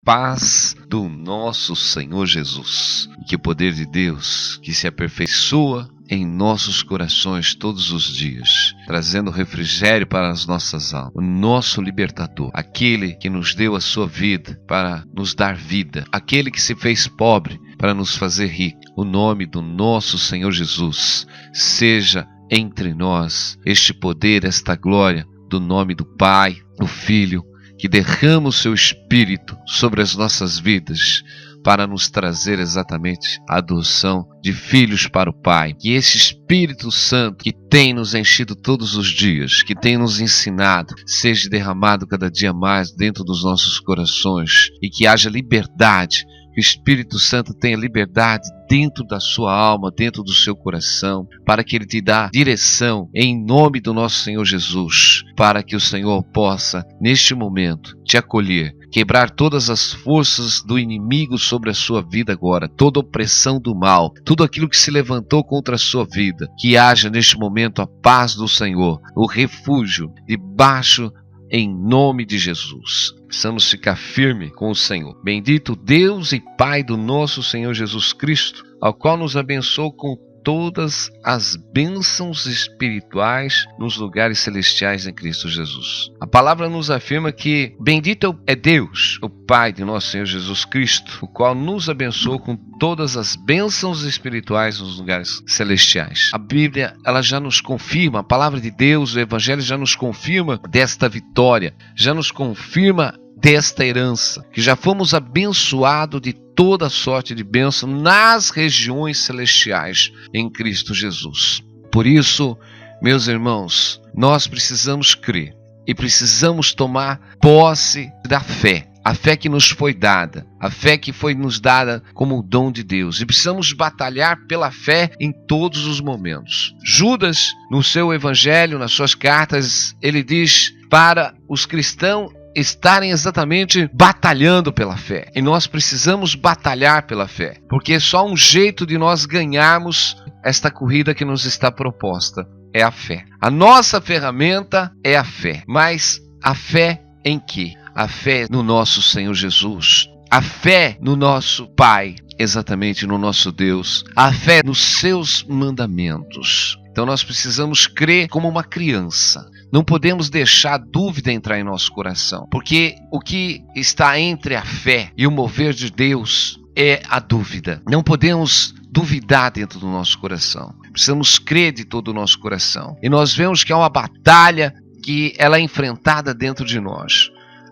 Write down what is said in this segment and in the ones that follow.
paz do nosso Senhor Jesus. E que o poder de Deus, que se aperfeiçoa em nossos corações todos os dias, trazendo refrigério para as nossas almas, o nosso libertador, aquele que nos deu a sua vida para nos dar vida, aquele que se fez pobre para nos fazer rico. O nome do nosso Senhor Jesus seja entre nós este poder, esta glória, do nome do Pai, do Filho, que derrama o seu Espírito sobre as nossas vidas para nos trazer exatamente a adoção de filhos para o Pai. Que esse Espírito Santo que tem nos enchido todos os dias, que tem nos ensinado, seja derramado cada dia mais dentro dos nossos corações e que haja liberdade. Que o Espírito Santo tenha liberdade dentro da sua alma, dentro do seu coração, para que Ele te dê direção em nome do nosso Senhor Jesus, para que o Senhor possa, neste momento, te acolher, quebrar todas as forças do inimigo sobre a sua vida agora, toda opressão do mal, tudo aquilo que se levantou contra a sua vida, que haja neste momento a paz do Senhor, o refúgio debaixo em nome de Jesus. Precisamos ficar firme com o Senhor. Bendito Deus e Pai do nosso Senhor Jesus Cristo, ao qual nos abençoou com todas as bênçãos espirituais nos lugares celestiais em Cristo Jesus. A palavra nos afirma que bendito é Deus, o Pai de nosso Senhor Jesus Cristo, o qual nos abençoou com todas as bênçãos espirituais nos lugares celestiais. A Bíblia, ela já nos confirma, a palavra de Deus, o Evangelho já nos confirma desta vitória, já nos confirma desta herança, que já fomos abençoados de toda sorte de bênção nas regiões celestiais em Cristo Jesus. Por isso, meus irmãos, nós precisamos crer e precisamos tomar posse da fé. A fé que nos foi dada, a fé que foi nos dada como o dom de Deus. E precisamos batalhar pela fé em todos os momentos. Judas, no seu evangelho, nas suas cartas, ele diz para os cristãos estarem exatamente batalhando pela fé. E nós precisamos batalhar pela fé, porque é só um jeito de nós ganharmos esta corrida que nos está proposta, é a fé. A nossa ferramenta é a fé, mas a fé em quê? A fé no nosso Senhor Jesus, a fé no nosso Pai, exatamente no nosso Deus, a fé nos seus mandamentos. Então nós precisamos crer como uma criança. Não podemos deixar a dúvida entrar em nosso coração, porque o que está entre a fé e o mover de Deus é a dúvida. Não podemos duvidar dentro do nosso coração. Precisamos crer de todo o nosso coração. E nós vemos que há uma batalha que ela é enfrentada dentro de nós,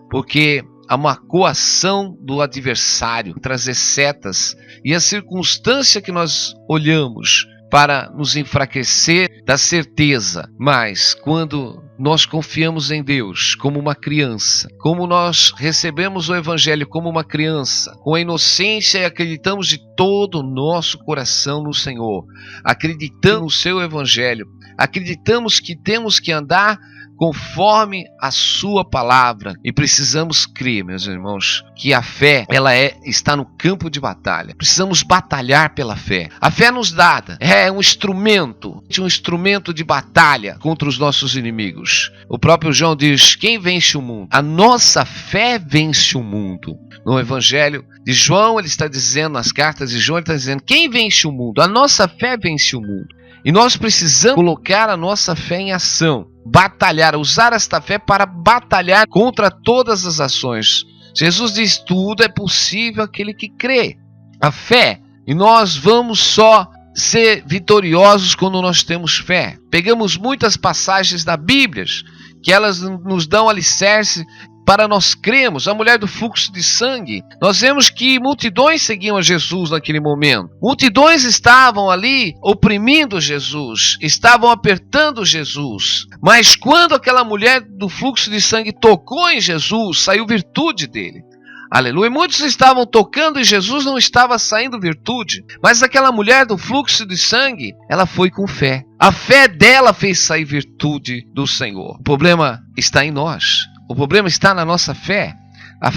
porque há uma coação do adversário, trazer setas, e a circunstância que nós olhamos para nos enfraquecer da certeza. Mas quando nós confiamos em Deus como uma criança, como nós recebemos o Evangelho como uma criança, com a inocência, e acreditamos de todo o nosso coração no Senhor, acreditamos no seu Evangelho, acreditamos que temos que andar conforme a sua palavra, e precisamos crer, meus irmãos, que a fé está no campo de batalha. Precisamos batalhar pela fé. A fé nos dada é um instrumento de batalha contra os nossos inimigos. O próprio João diz: quem vence o mundo? A nossa fé vence o mundo. No Evangelho de João, ele está dizendo, nas cartas de João, ele está dizendo: quem vence o mundo? A nossa fé vence o mundo. E nós precisamos colocar a nossa fé em ação, batalhar, usar esta fé para batalhar contra todas as ações. Jesus diz: tudo é possível aquele que crê. A fé, e nós vamos só ser vitoriosos quando nós temos fé. Pegamos muitas passagens da Bíblia, que elas nos dão alicerce para nós cremos. A mulher do fluxo de sangue, nós vemos que multidões seguiam a Jesus naquele momento. Multidões estavam ali oprimindo Jesus, estavam apertando Jesus. Mas quando aquela mulher do fluxo de sangue tocou em Jesus, saiu virtude dele. Aleluia. Muitos estavam tocando e Jesus não estava saindo virtude. Mas aquela mulher do fluxo de sangue, ela foi com fé. A fé dela fez sair virtude do Senhor. O problema está em nós. O problema está na nossa fé.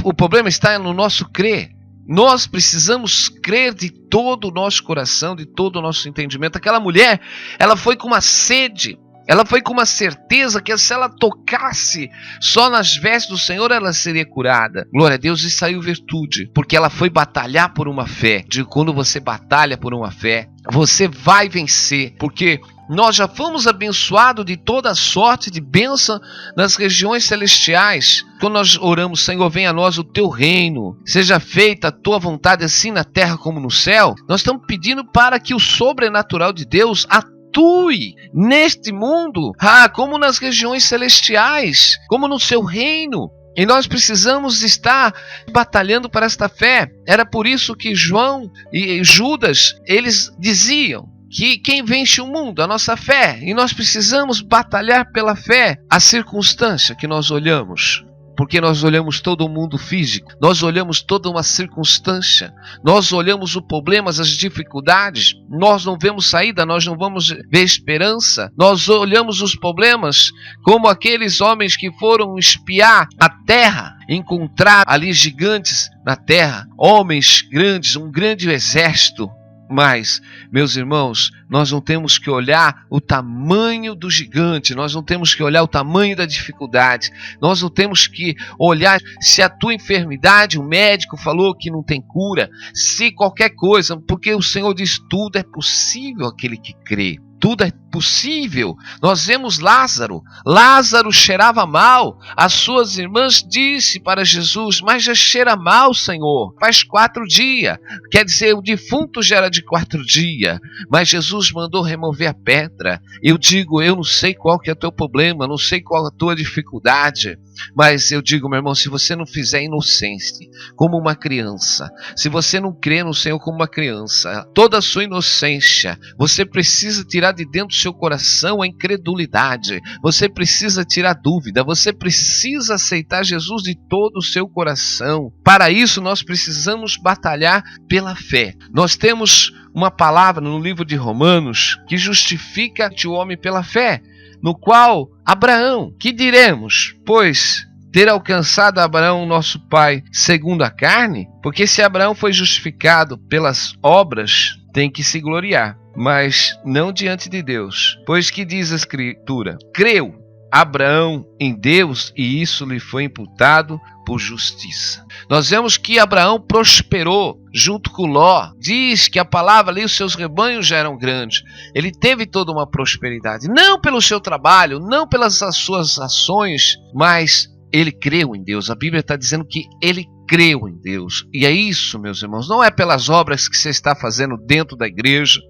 O problema está no nosso crer. Nós precisamos crer de todo o nosso coração, de todo o nosso entendimento. Aquela mulher, ela foi com uma sede. Ela foi com uma certeza que se ela tocasse só nas vestes do Senhor, ela seria curada. Glória a Deus, e saiu virtude, porque ela foi batalhar por uma fé. Quando você batalha por uma fé, você vai vencer, porque nós já fomos abençoados de toda sorte de bênção nas regiões celestiais. Quando nós oramos, Senhor, venha a nós o teu reino, seja feita a tua vontade assim na terra como no céu, nós estamos pedindo para que o sobrenatural de Deus atue neste mundo, como nas regiões celestiais, como no seu reino. E nós precisamos estar batalhando para esta fé. Era por isso que João e Judas, eles diziam que quem vence o mundo, a nossa fé. E nós precisamos batalhar pela fé. A circunstância que nós olhamos, porque nós olhamos todo o mundo físico, nós olhamos toda uma circunstância, nós olhamos os problemas, as dificuldades, nós não vemos saída, nós não vamos ver esperança, nós olhamos os problemas como aqueles homens que foram espiar a terra, encontrar ali gigantes na terra, homens grandes, um grande exército. Mas, meus irmãos, nós não temos que olhar o tamanho do gigante, nós não temos que olhar o tamanho da dificuldade, nós não temos que olhar se a tua enfermidade, o médico falou que não tem cura, se qualquer coisa, porque o Senhor diz: tudo é possível aquele que crê. Tudo é possível. Nós vemos Lázaro. Lázaro cheirava mal. As suas irmãs disse para Jesus: mas já cheira mal, Senhor. Faz 4 dias. Quer dizer, o defunto já era de 4 dias. Mas Jesus mandou remover a pedra. Eu digo, eu não sei qual que é o teu problema, não sei qual a tua dificuldade. Mas eu digo, meu irmão, se você não fizer inocência, como uma criança, se você não crê no Senhor como uma criança, toda a sua inocência, você precisa tirar de dentro do seu coração a incredulidade, você precisa tirar dúvida, você precisa aceitar Jesus de todo o seu coração. Para isso nós precisamos batalhar pela fé. Nós temos uma palavra no livro de Romanos que justifica o homem pela fé, no qual Abraão, que diremos, pois ter alcançado Abraão nosso pai segundo a carne? Porque se Abraão foi justificado pelas obras, tem que se gloriar, mas não diante de Deus. Pois que diz a Escritura: creu Abraão em Deus e isso lhe foi imputado por justiça. Nós vemos que Abraão prosperou junto com Ló. Diz que a palavra ali, os seus rebanhos já eram grandes. Ele teve toda uma prosperidade, não pelo seu trabalho, não pelas suas ações, mas ele creu em Deus. A Bíblia está dizendo que ele creu em Deus. E é isso, meus irmãos, não é pelas obras que você está fazendo dentro da igreja,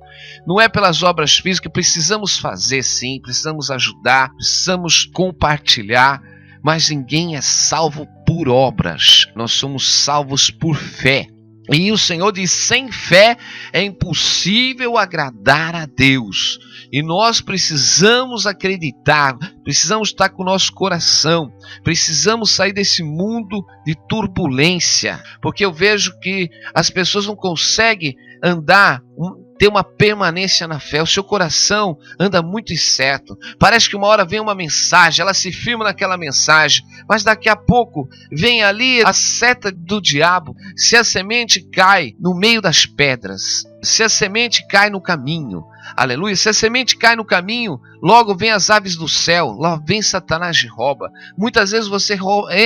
não é pelas obras físicas. Precisamos fazer sim, precisamos ajudar, precisamos compartilhar, mas ninguém é salvo por obras, nós somos salvos por fé. E o Senhor diz: sem fé é impossível agradar a Deus. E nós precisamos acreditar, precisamos estar com o nosso coração, precisamos sair desse mundo de turbulência, porque eu vejo que as pessoas não conseguem andar, ter uma permanência na fé. O seu coração anda muito incerto. Parece que uma hora vem uma mensagem, ela se firma naquela mensagem, mas daqui a pouco vem ali a seta do diabo. Se a semente cai no meio das pedras, se a semente cai no caminho, aleluia, se a semente cai no caminho, logo vem as aves do céu, lá vem Satanás e rouba. Muitas vezes você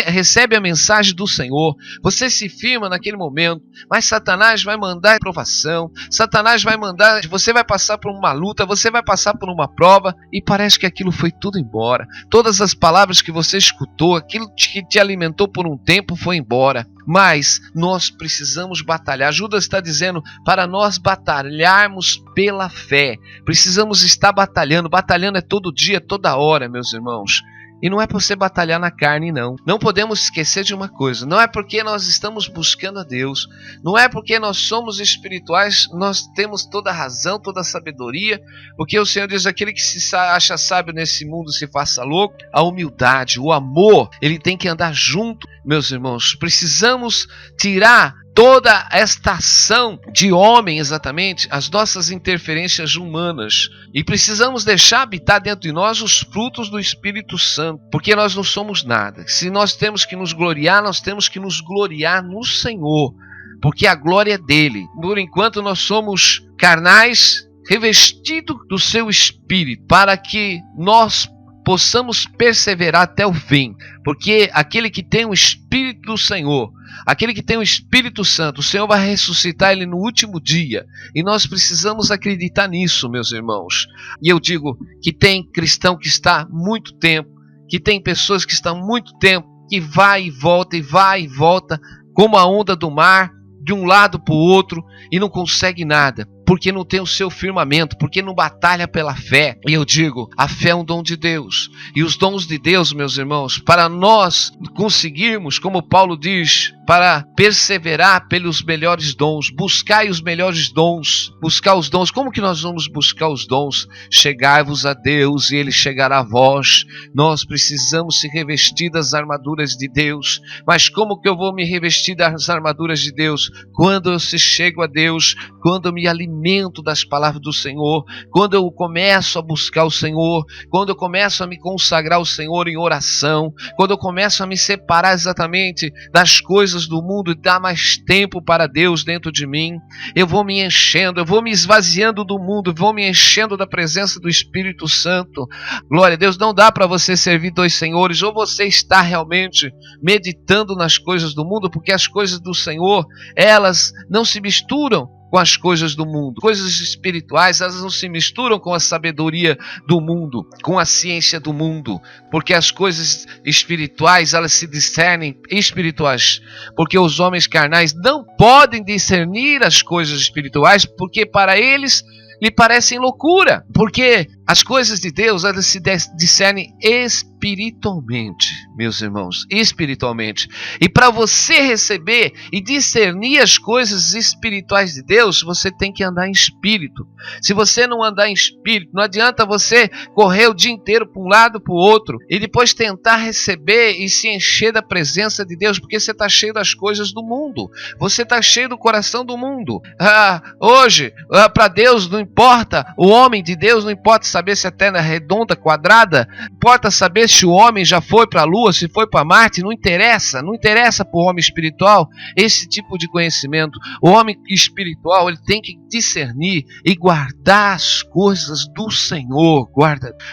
recebe a mensagem do Senhor, você se firma naquele momento, mas Satanás vai mandar provação, Satanás vai mandar, você vai passar por uma luta, você vai passar por uma prova, e parece que aquilo foi tudo embora. Todas as palavras que você escutou, aquilo que te alimentou por um tempo foi embora. Mas nós precisamos batalhar. Judas está dizendo para nós batalharmos pela fé. Precisamos estar batalhando. Batalhando é todo dia, toda hora, meus irmãos. E não é para você batalhar na carne, não. Não podemos esquecer de uma coisa. Não é porque nós estamos buscando a Deus. Não é porque nós somos espirituais, nós temos toda a razão, toda a sabedoria. Porque o Senhor diz: aquele que se acha sábio nesse mundo se faça louco. A humildade, o amor, ele tem que andar junto, meus irmãos. Precisamos tirar toda esta ação de homem, exatamente, as nossas interferências humanas. E precisamos deixar habitar dentro de nós os frutos do Espírito Santo, porque nós não somos nada. Se nós temos que nos gloriar, nós temos que nos gloriar no Senhor, porque a glória é dele. Por enquanto nós somos carnais, revestido do seu Espírito, para que nós possamos perseverar até o fim, porque aquele que tem o Espírito do Senhor, aquele que tem o Espírito Santo, o Senhor vai ressuscitar ele no último dia, e nós precisamos acreditar nisso, meus irmãos. E eu digo que tem cristão que está há muito tempo, que tem pessoas que estão há muito tempo, que vai e volta, como a onda do mar, de um lado para o outro, e não consegue nada, porque não tem o seu firmamento, porque não batalha pela fé. E eu digo, a fé é um dom de Deus, e os dons de Deus, meus irmãos, para nós conseguirmos, como Paulo diz, para perseverar pelos melhores dons, buscai os melhores dons, buscar os dons. Como que nós vamos buscar os dons? Chegai-vos a Deus e Ele chegará a vós. Nós precisamos se revestir das armaduras de Deus. Mas como que eu vou me revestir das armaduras de Deus? Quando eu chego a Deus, quando eu me alimento das palavras do Senhor, quando eu começo a buscar o Senhor, quando eu começo a me consagrar ao Senhor em oração, quando eu começo a me separar exatamente das coisas do mundo e dar mais tempo para Deus dentro de mim, eu vou me enchendo, eu vou me esvaziando do mundo, vou me enchendo da presença do Espírito Santo. Glória a Deus. Não dá para você servir dois senhores, ou você está realmente meditando nas coisas do mundo, porque as coisas do Senhor, elas não se misturam com as coisas do mundo. Coisas espirituais, elas não se misturam com a sabedoria do mundo, com a ciência do mundo, porque as coisas espirituais, elas se discernem espirituais, porque os homens carnais não podem discernir as coisas espirituais, porque para eles lhe parecem loucura, porque as coisas de Deus, elas se discernem espiritualmente, meus irmãos, espiritualmente. E para você receber e discernir as coisas espirituais de Deus, você tem que andar em espírito. Se você não andar em espírito, não adianta você correr o dia inteiro para um lado para o outro e depois tentar receber e se encher da presença de Deus, porque você está cheio das coisas do mundo, você está cheio do coração do mundo. Hoje, para Deus não importa, o homem de Deus não importa saber se a terra é redonda, quadrada, importa saber se o homem já foi para a lua, se foi para Marte, não interessa para o homem espiritual esse tipo de conhecimento. O homem espiritual, ele tem que discernir e guardar as coisas do Senhor,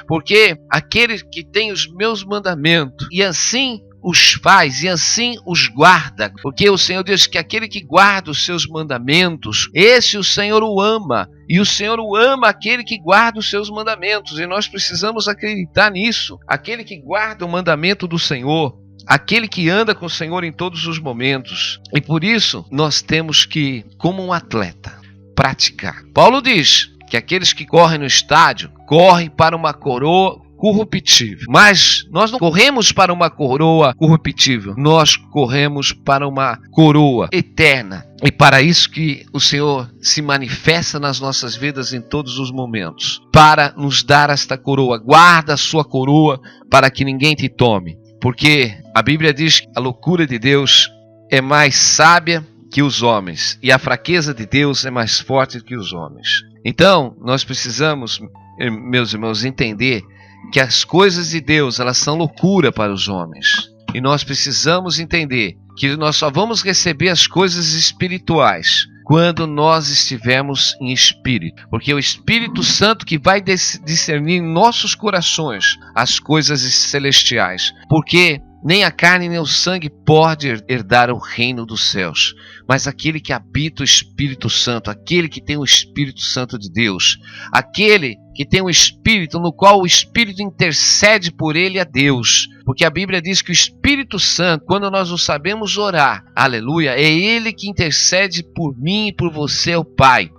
porque aquele que tem os meus mandamentos e assim os faz e assim os guarda, porque o Senhor diz que aquele que guarda os seus mandamentos, esse o Senhor o ama, e o Senhor o ama aquele que guarda os seus mandamentos, e nós precisamos acreditar nisso. Aquele que guarda o mandamento do Senhor, aquele que anda com o Senhor em todos os momentos, e por isso nós temos que, como um atleta, praticar. Paulo diz que aqueles que correm no estádio, correm para uma coroa corruptível. Mas nós não corremos para uma coroa corruptível, nós corremos para uma coroa eterna. E para isso que o Senhor se manifesta nas nossas vidas em todos os momentos, para nos dar esta coroa. Guarda a sua coroa para que ninguém te tome, porque a Bíblia diz que a loucura de Deus é mais sábia que os homens, e a fraqueza de Deus é mais forte que os homens. Então, nós precisamos, meus irmãos, entender que as coisas de Deus, elas são loucura para os homens. E nós precisamos entender que nós só vamos receber as coisas espirituais quando nós estivermos em espírito. Porque é o Espírito Santo que vai discernir em nossos corações as coisas celestiais. Porque nem a carne nem o sangue pode herdar o reino dos céus, mas aquele que habita o Espírito Santo, aquele que tem o Espírito Santo de Deus, aquele que tem um Espírito no qual o Espírito intercede por ele a Deus. Porque a Bíblia diz que o Espírito Santo, quando nós não sabemos orar, aleluia, é ele que intercede por mim e por você, o Pai,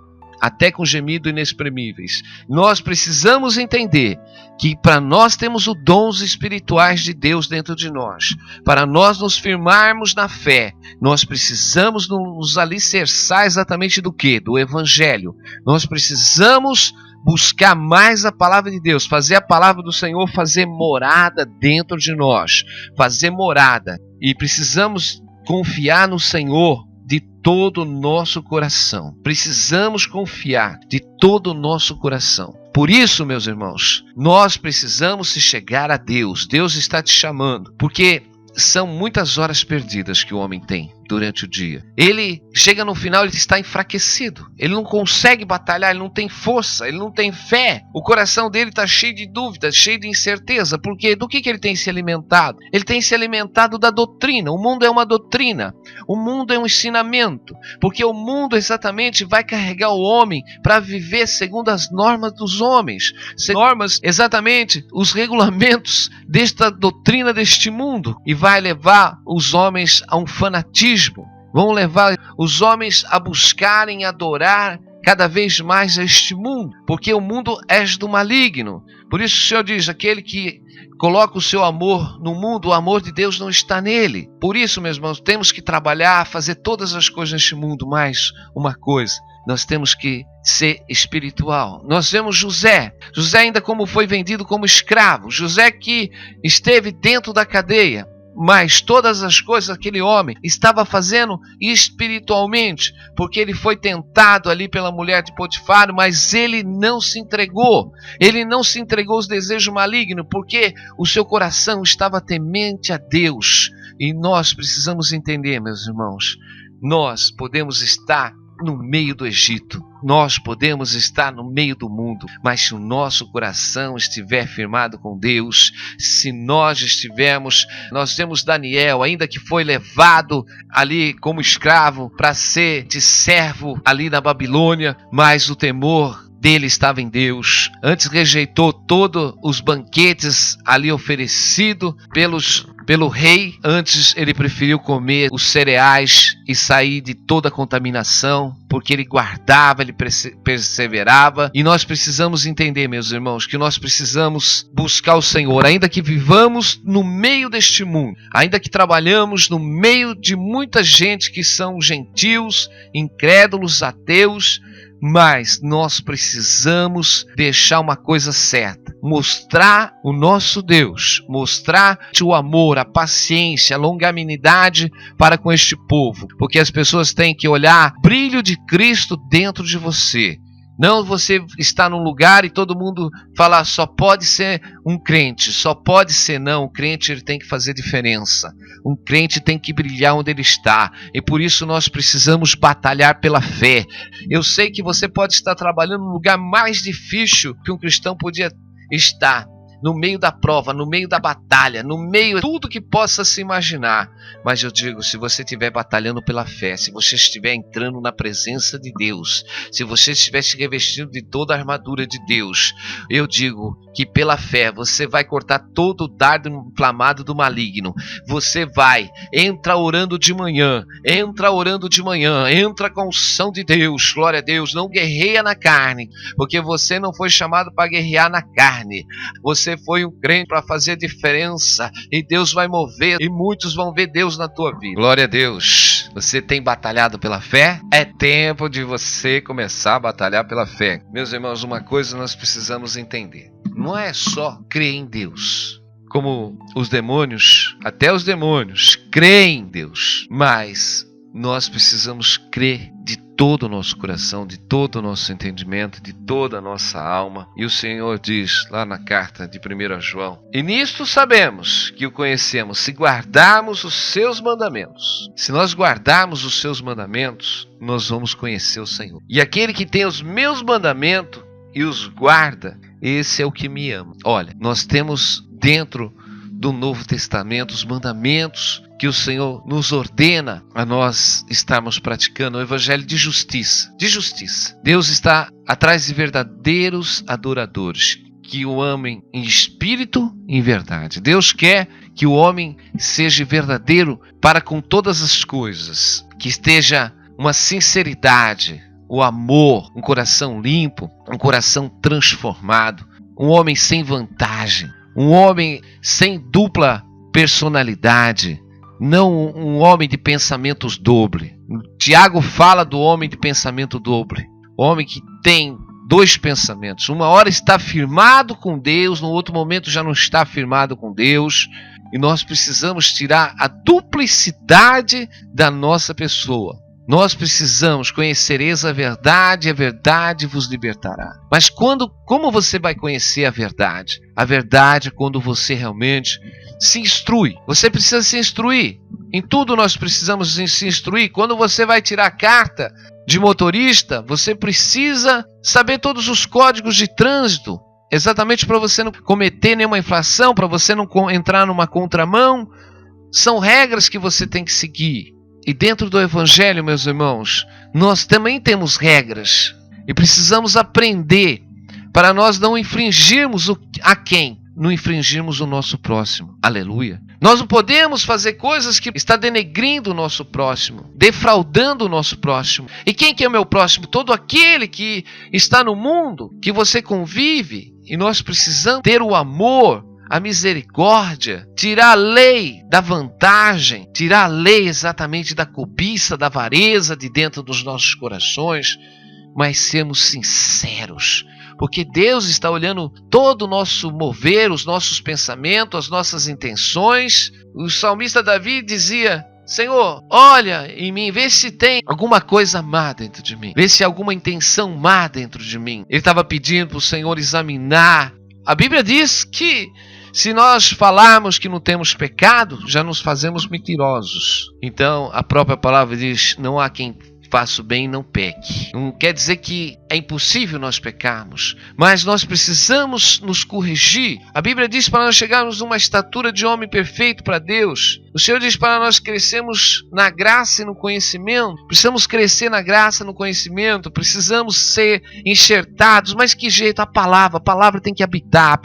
até com gemidos inexprimíveis. Nós precisamos entender que para nós temos os dons espirituais de Deus dentro de nós. Para nós nos firmarmos na fé, nós precisamos nos alicerçar exatamente do quê? Do Evangelho. Nós precisamos buscar mais a palavra de Deus, fazer a palavra do Senhor fazer morada dentro de nós, fazer morada. E precisamos confiar no Senhor de todo o nosso coração. Precisamos confiar de todo o nosso coração. Por isso, meus irmãos, nós precisamos se chegar a Deus. Deus está te chamando, porque são muitas horas perdidas que o homem tem. durante o dia. Ele chega no final, ele está enfraquecido. Ele não consegue batalhar, ele não tem força, ele não tem fé. O coração dele está cheio de dúvidas, cheio de incerteza. Por quê? Do que ele tem se alimentado? Ele tem se alimentado da doutrina. O mundo é uma doutrina. O mundo é um ensinamento. Porque o mundo exatamente vai carregar o homem para viver segundo as normas dos homens. Normas, exatamente, os regulamentos desta doutrina deste mundo. E vai levar os homens a um fanatismo. Vão levar os homens a buscarem adorar cada vez mais a este mundo, porque o mundo é do maligno. Por isso o Senhor diz, aquele que coloca o seu amor no mundo, o amor de Deus não está nele. Por isso, meus irmãos, temos que trabalhar, fazer todas as coisas neste mundo, mas uma coisa, nós temos que ser espiritual. Nós vemos José ainda como foi vendido como escravo, José que esteve dentro da cadeia, mas todas as coisas aquele homem estava fazendo espiritualmente, porque ele foi tentado ali pela mulher de Potifar, mas ele não se entregou. Ele não se entregou aos desejos malignos, porque o seu coração estava temente a Deus. E nós precisamos entender, meus irmãos, nós podemos estar no meio do Egito, nós podemos estar no meio do mundo, mas se o nosso coração estiver firmado com Deus, se nós temos Daniel, ainda que foi levado ali como escravo para ser de servo ali na Babilônia, mas o temor dele estava em Deus. Antes rejeitou todos os banquetes ali oferecidos pelo rei. Antes ele preferiu comer os cereais e sair de toda a contaminação, porque ele guardava, ele perseverava. E nós precisamos entender, meus irmãos, que nós precisamos buscar o Senhor, ainda que vivamos no meio deste mundo, ainda que trabalhamos no meio de muita gente que são gentios, incrédulos, ateus, mas nós precisamos deixar uma coisa certa, mostrar o nosso Deus, mostrar o amor, a paciência, a longanimidade para com este povo, porque as pessoas têm que olhar o brilho de Cristo dentro de você. Não você está num lugar e todo mundo fala, só pode ser um crente, só pode ser não. O crente ele tem que fazer diferença. Um crente tem que brilhar onde ele está. E por isso nós precisamos batalhar pela fé. Eu sei que você pode estar trabalhando no lugar mais difícil que um cristão podia estar. No meio da prova, no meio da batalha, no meio de tudo que possa se imaginar. Mas eu digo, se você estiver batalhando pela fé, se você estiver entrando na presença de Deus, se você estiver se revestindo de toda a armadura de Deus, eu digo que pela fé você vai cortar todo o dardo inflamado do maligno. Você entra orando de manhã, entra com a unção de Deus, glória a Deus, não guerreia na carne, porque você não foi chamado para guerrear na carne. Você foi um crente para fazer diferença e Deus vai mover e muitos vão ver Deus na tua vida. Glória a Deus. Você tem batalhado pela fé? É tempo de você começar a batalhar pela fé. Meus irmãos, uma coisa nós precisamos entender. Não é só crer em Deus. Como os demônios, até os demônios creem em Deus, mas nós precisamos crer de todo o nosso coração, de todo o nosso entendimento, de toda a nossa alma. E o Senhor diz lá na carta de 1 João: e nisto sabemos que o conhecemos, se guardarmos os seus mandamentos. Se nós guardarmos os seus mandamentos, nós vamos conhecer o Senhor. E aquele que tem os meus mandamentos e os guarda, esse é o que me ama. Olha, nós temos dentro do Novo Testamento os mandamentos que o Senhor nos ordena a nós estarmos praticando, o evangelho de justiça. De justiça. Deus está atrás de verdadeiros adoradores, que o amem em espírito e em verdade. Deus quer que o homem seja verdadeiro para com todas as coisas, que esteja uma sinceridade, o amor, um coração limpo, um coração transformado, um homem sem vantagem, um homem sem dupla personalidade, não um homem de pensamentos doble. Tiago fala do homem de pensamento doble, o homem que tem dois pensamentos. Uma hora está firmado com Deus, no outro momento já não está firmado com Deus. E nós precisamos tirar a duplicidade da nossa pessoa. Nós precisamos, conhecereis a verdade, e a verdade vos libertará. Mas como você vai conhecer a verdade? A verdade é quando você realmente se instrui. Você precisa se instruir. Em tudo nós precisamos se instruir. Quando você vai tirar a carta de motorista, você precisa saber todos os códigos de trânsito, exatamente para você não cometer nenhuma infração, para você não entrar numa contramão. São regras que você tem que seguir. E dentro do Evangelho, meus irmãos, nós também temos regras. E precisamos aprender para nós não infringirmos a quem? Não infringirmos o nosso próximo. Aleluia. Nós não podemos fazer coisas que está denegrindo o nosso próximo, defraudando o nosso próximo. E quem que é o meu próximo? Todo aquele que está no mundo, que você convive. E nós precisamos ter o amor, a misericórdia, tirar a lei da vantagem, tirar a lei exatamente da cobiça, da avareza de dentro dos nossos corações, mas sermos sinceros, porque Deus está olhando todo o nosso mover, os nossos pensamentos, as nossas intenções. O salmista Davi dizia: Senhor, olha em mim, vê se tem alguma coisa má dentro de mim, vê se há alguma intenção má dentro de mim. Ele estava pedindo para o Senhor examinar. A Bíblia diz que se nós falarmos que não temos pecado, já nos fazemos mentirosos. Então a própria palavra diz: não há quem faça o bem e não peque. Não quer dizer que é impossível nós pecarmos, mas nós precisamos nos corrigir. A Bíblia diz para nós chegarmos numa estatura de homem perfeito para Deus. O Senhor diz para nós crescermos na graça e no conhecimento. Precisamos crescer na graça e no conhecimento. Precisamos ser enxertados. Mas que jeito? A palavra tem que habitar. A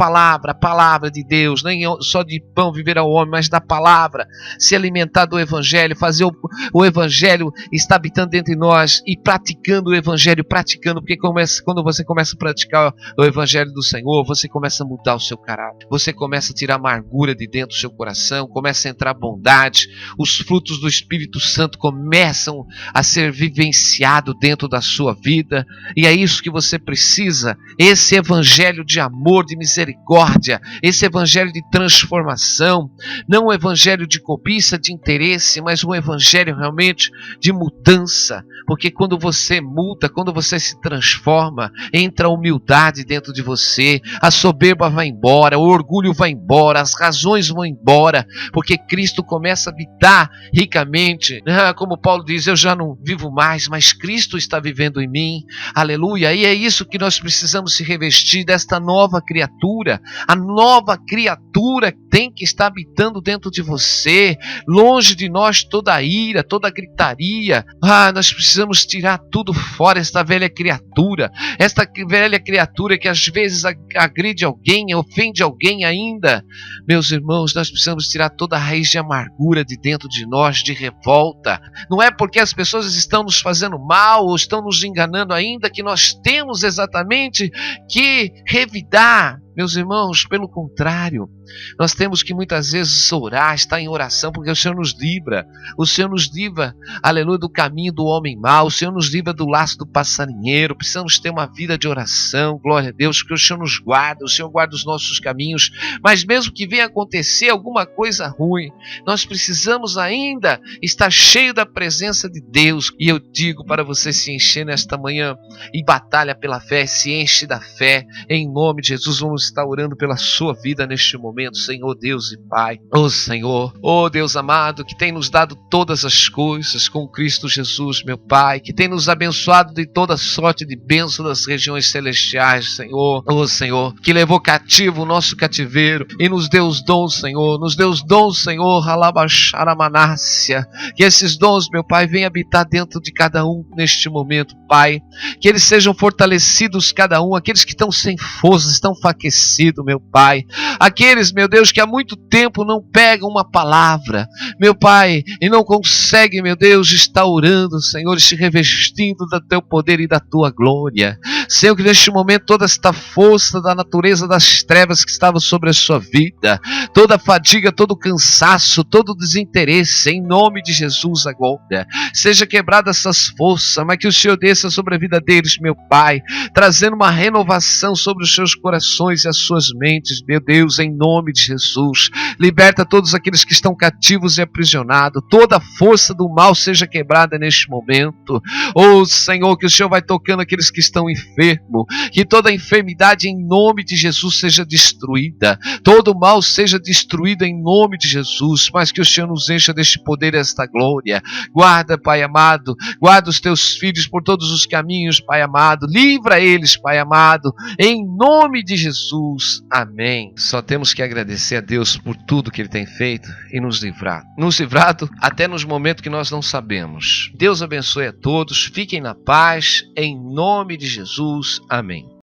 palavra de Deus. Nem só de pão viverá o homem, mas da palavra. Se alimentar do Evangelho. Fazer o Evangelho estar habitando dentro de nós e praticando o Evangelho. Porque quando você começa a praticar o Evangelho do Senhor, você começa a mudar o seu caráter. Você começa a tirar a amargura de dentro do seu coração. Começa a entrar bondade. Os frutos do Espírito Santo começam a ser vivenciados dentro da sua vida, e é isso que você precisa, esse evangelho de amor, de misericórdia, esse evangelho de transformação, não um evangelho de cobiça, de interesse, mas um evangelho realmente de mudança, porque quando você muda, quando você se transforma, entra a humildade dentro de você, a soberba vai embora, o orgulho vai embora, as razões vão embora, porque Cristo começa a habitar ricamente. Como Paulo diz: eu já não vivo mais, mas Cristo está vivendo em mim. Aleluia. E é isso que nós precisamos se revestir, desta nova criatura. A nova criatura tem que estar habitando dentro de você. Longe de nós toda a ira, toda a gritaria. Nós precisamos tirar tudo fora, esta velha criatura. Esta velha criatura que às vezes agride alguém, ofende alguém ainda. Meus irmãos, nós precisamos tirar toda a raiz de amargura de dentro de nós, de revolta. Não é porque as pessoas estão nos fazendo mal ou estão nos enganando ainda que nós temos exatamente que revidar. Meus irmãos, pelo contrário, nós temos que muitas vezes orar, estar em oração, porque o Senhor nos livra. O Senhor nos livra, aleluia, do caminho do homem mau. O Senhor nos livra do laço do passarinheiro. Precisamos ter uma vida de oração, glória a Deus, porque o Senhor nos guarda, o Senhor guarda os nossos caminhos. Mas mesmo que venha acontecer alguma coisa ruim, nós precisamos ainda estar cheio da presença de Deus. E eu digo para você se encher nesta manhã e batalha pela fé, se enche da fé, em nome de Jesus. Vamos estar orando pela sua vida neste momento, Senhor Deus e Pai. Senhor, Deus amado, que tem nos dado todas as coisas com Cristo Jesus, meu Pai, que tem nos abençoado de toda sorte de bênção das regiões celestiais, Senhor. Senhor, que levou cativo o nosso cativeiro e nos deu os dons, Senhor. Nos deu os dons, Senhor, alabaxaramanácia. Que esses dons, meu Pai, venham habitar dentro de cada um neste momento, Pai. Que eles sejam fortalecidos, cada um, aqueles que estão sem forças, estão enfraquecidos, meu Pai. Aqueles, meu Deus, que há muito tempo não pegam uma palavra, meu Pai, e não conseguem, meu Deus, estar orando, Senhor, e se revestindo do Teu poder e da Tua glória. Senhor, que neste momento toda esta força da natureza das trevas que estava sobre a sua vida, toda a fadiga, todo o cansaço, todo o desinteresse, em nome de Jesus agora, seja quebrada essas forças, mas que o Senhor desça sobre a vida deles, meu Pai, trazendo uma renovação sobre os seus corações e as suas mentes, meu Deus, em nome de Jesus. Liberta todos aqueles que estão cativos e aprisionados, toda a força do mal seja quebrada neste momento. Senhor, que o Senhor vai tocando aqueles que estão enfermos, enfermo, que toda enfermidade em nome de Jesus seja destruída, todo mal seja destruído em nome de Jesus, mas que o Senhor nos encha deste poder e esta glória. Guarda, Pai amado, guarda os teus filhos por todos os caminhos, Pai amado, livra eles, Pai amado, em nome de Jesus, amém. Só temos que agradecer a Deus por tudo que Ele tem feito e nos livrado até nos momentos que nós não sabemos. Deus abençoe a todos, fiquem na paz, em nome de Jesus, amém.